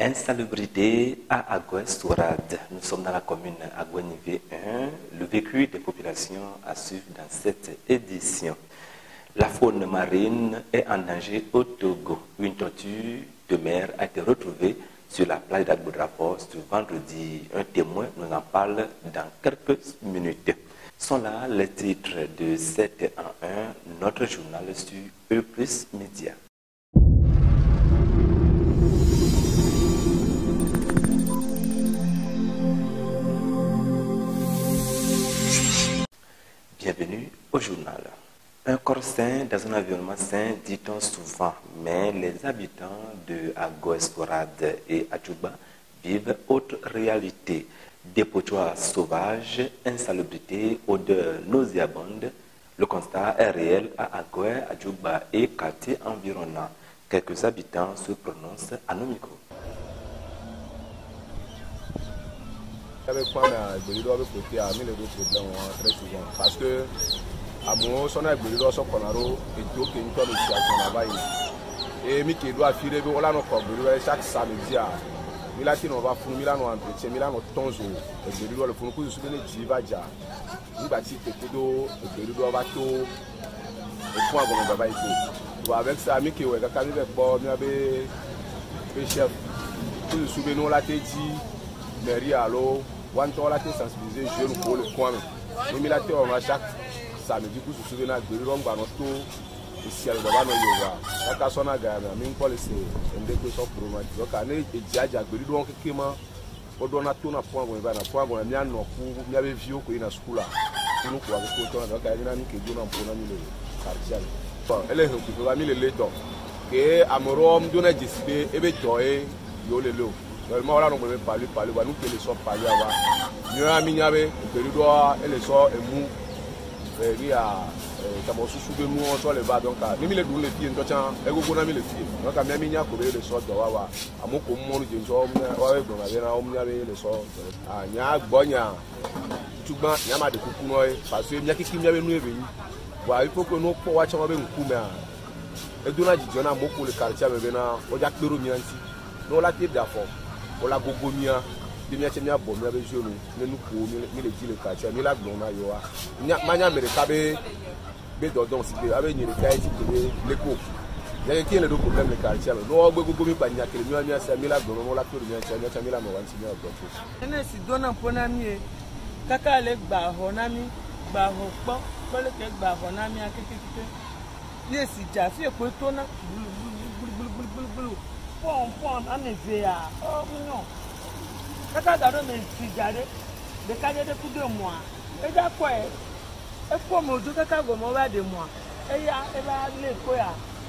Insalubrité à Agoué-Sourade. Nous sommes dans la commune Agoué-Nivé 1. Le vécu des populations à suivre dans cette édition. La faune marine est en danger au Togo. Une tortue de mer a été retrouvée sur la plage d'Agbodrafort ce vendredi. Un témoin nous en parle dans quelques minutes. Sont là les titres de 7 en 1, notre journal sur E+ Média. Bienvenue au journal. Un corps sain dans un environnement sain, dit-on souvent, mais les habitants de Agoué-Sourade et Adjouba vivent autre réalité. Dépotoirs sauvages, insalubrité, odeur nauséabonde. Le constat est réel à Agoué, Adjouba et quartiers environnants. Quelques habitants se prononcent à nos micros. Parce que à mon son a brûlé dans son conaro et tout qui nous donne ici à son travail et mi qui doit filer de là nos brûlé chaque samedi à milati no va funu milano entretien milano tonzo et brûlé le funu ku su bene jivaja ni bati pekedo et brûlé va to et point bon baba ito avec ça mi qui ouais ka mi be bo mi abe chef ku su bene la te di mairie allo one to la te sensibiliser jeune pour le coin ni milati on va chaque samedi ku su bene brûlé on va no to ici à baba no yoga kaka sona ga na mi policy ende ko so promo donc ane ejaja brûlé donc kema o dona to na point bon na point bon mi an ku mi ave vio ko ina school nous ko ko to na ga ina ni ke do na mpona ni le quartier bon ele ho ku ba mi le leto ke amorom do na décider e be doye yo le lo normalement wala no me parler ba nous que les so parler wa mi ami nyabe brûlé do ele so emu ri a kamo susu be mu on le va donc ni mi le dun le fie ndo chan e gogo na mi le fie donc mi ami nya ko be le so do wa amoko mo no je so wa we gbon na o mi nya be le so nya gbonya tugban nya ma de kuku no parce que nya kiki nya be nu ebe ni wa il faut que no po wa chan be nku me e duna jijo na moko le quartier be na o ja kpero mi anti no la te da fo o la gogo mi a de mi a che mi a bo mi a be jonu ne nu ko mi le ji le quartier mi la gbon na yo wa nya ma nya me ka be donc si avec une réalité qui l'écho il y a qui le problème le quartier no gbe gogo mi panya kele mi ami asa mi la gbo mo la to mi asa mi asa mi la mo wan ti mi ogbo ene si dona pona mi kaka le gba ho na mi gba ho po ko le ke gba ho na mi akekekeke le si ja fi epo to na bulu pon ane ve ya o no kaka da do me si jare de ka de ku de mo e ja ko e faut me dire que vous m'avez de moi. Et il va aller quoi?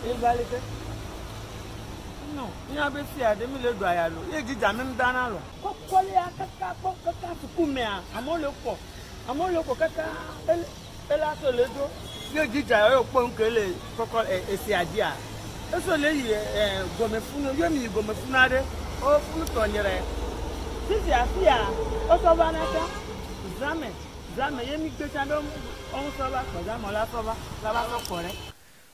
Il va aller. Non, il y a des filles de 1000 dollars. Il dit jamais dans l'eau. Pourquoi il y a caca pour caca pour combien? À mon loco, caca. Elle a sur le dos. Il dit d'ailleurs pour que les cocoles et c'est à dire. Et sur les gomme fou, il y a mis gomme funade. Oh, fou tonnerre. Si c'est à fille, on s'en va là. Jamais.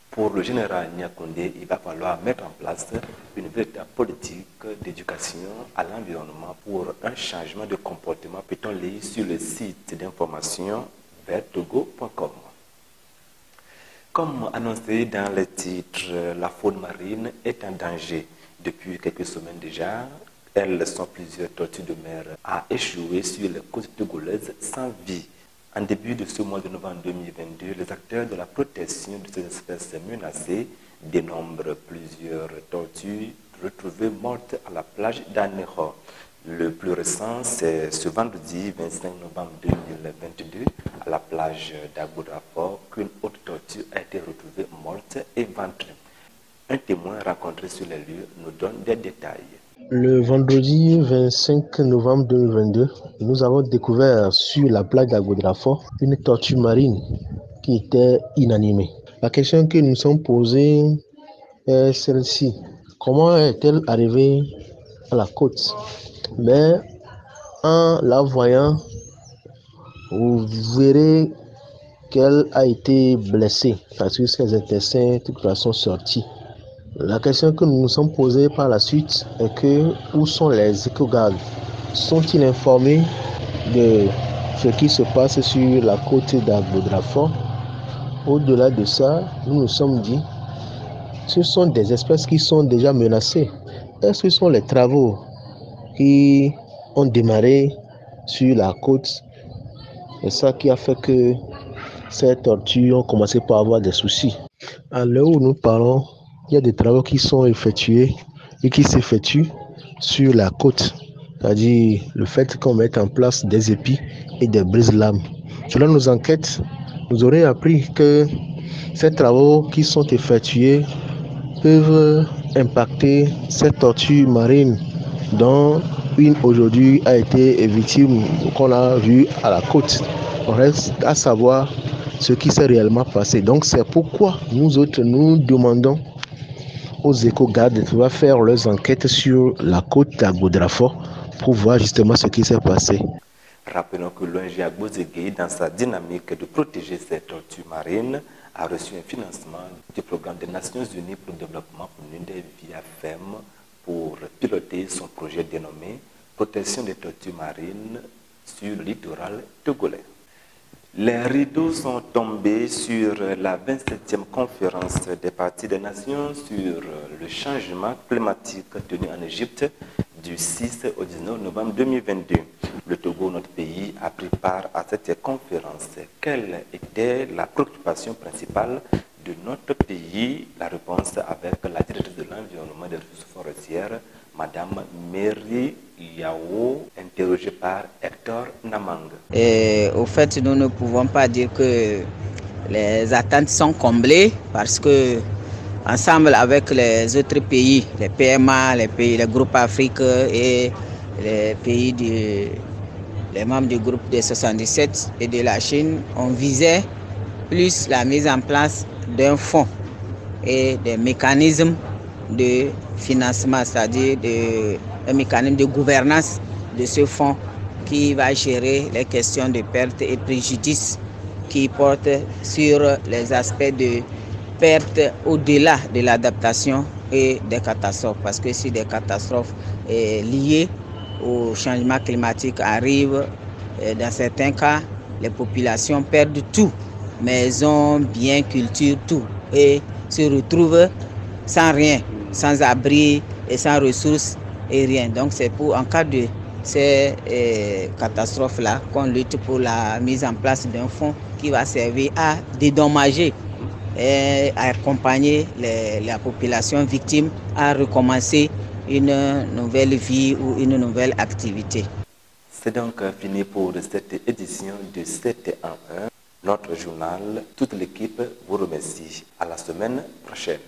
Pour le général Niakondé, il va falloir mettre en place une véritable politique d'éducation à l'environnement pour un changement de comportement. Peut-on lire sur le site d'information vertogo.com. Comme annoncé dans les titres, la faune marine est en danger. Depuis quelques semaines déjà, elles sont plusieurs tortues de mer à échouer sur les côtes togolaises sans vie. En début de ce mois de novembre 2022, les acteurs de la protection de ces espèces menacées dénombrent plusieurs tortues retrouvées mortes à la plage d'Anéro. Le plus récent, c'est ce vendredi 25 novembre 2022, à la plage d'Agbodrafort, qu'une autre tortue a été retrouvée morte et ventrée. Un témoin rencontré sur les lieux nous donne des détails. Le vendredi 25 novembre 2022, nous avons découvert sur la plage d'Agbodrafort une tortue marine qui était inanimée. La question que nous sommes posée est celle-ci. Comment est-elle arrivée à la côte? Mais en la voyant, vous verrez qu'elle a été blessée parce que ses intestins, de toute façon, sortis. La question que nous nous sommes posée par la suite est que où sont les éco-gardes? Sont-ils informés de ce qui se passe sur la côte d'Agbodrafort? Au-delà de ça, nous nous sommes dit, ce sont des espèces qui sont déjà menacées. Est-ce que ce sont les travaux qui ont démarré sur la côte? C'est ça qui a fait que ces tortues ont commencé par avoir des soucis. À l'heure où nous parlons, il y a des travaux qui sont effectués et qui s'effectuent sur la côte. C'est-à-dire le fait qu'on mette en place des épis et des brise-lames. Selon nos enquêtes, nous aurions appris que ces travaux qui sont effectués peuvent impacter ces tortues marines dont une aujourd'hui a été victime qu'on a vue à la côte. On reste à savoir ce qui s'est réellement passé. Donc c'est pourquoi nous autres, nous demandons aux éco-gardes de pouvoir faire leurs enquêtes sur la côte d'Agbodrafort pour voir justement ce qui s'est passé. Rappelons que l'ONG Agbozégué, dans sa dynamique de protéger ces tortues marines, a reçu un financement du programme des Nations Unies pour le développement pour l'UNIDEF via FEM pour piloter son projet dénommé Protection des tortues marines sur le littoral togolais. Les rideaux sont tombés sur la 27e conférence des parties des nations sur le changement climatique tenue en Égypte du 6 au 19 novembre 2022. Le Togo, notre pays, a pris part à cette conférence. Quelle était la préoccupation principale de notre pays? La réponse avec la directrice de l'environnement et des ressources forestières, Madame Mary Yao, interrogée par Hector Namang. Au fait, nous ne pouvons pas dire que les attentes sont comblées parce que, ensemble avec les autres pays, les PMA, les groupes Afrique et les membres du groupe des 77 et de la Chine, on visait plus la mise en place d'un fonds et des mécanismes de financement, c'est-à-dire un mécanisme de gouvernance de ce fonds qui va gérer les questions de pertes et préjudices qui portent sur les aspects de pertes au-delà de l'adaptation et des catastrophes. Parce que si des catastrophes liées au changement climatique arrivent, dans certains cas, les populations perdent tout, maisons, biens, culture, tout, et se retrouvent sans rien, sans abri et sans ressources et rien. Donc c'est en cas de ces catastrophes-là qu'on lutte pour la mise en place d'un fonds qui va servir à dédommager et à accompagner la population victime à recommencer une nouvelle vie ou une nouvelle activité. C'est donc fini pour cette édition de 7 en 1. Notre journal, toute l'équipe vous remercie. À la semaine prochaine.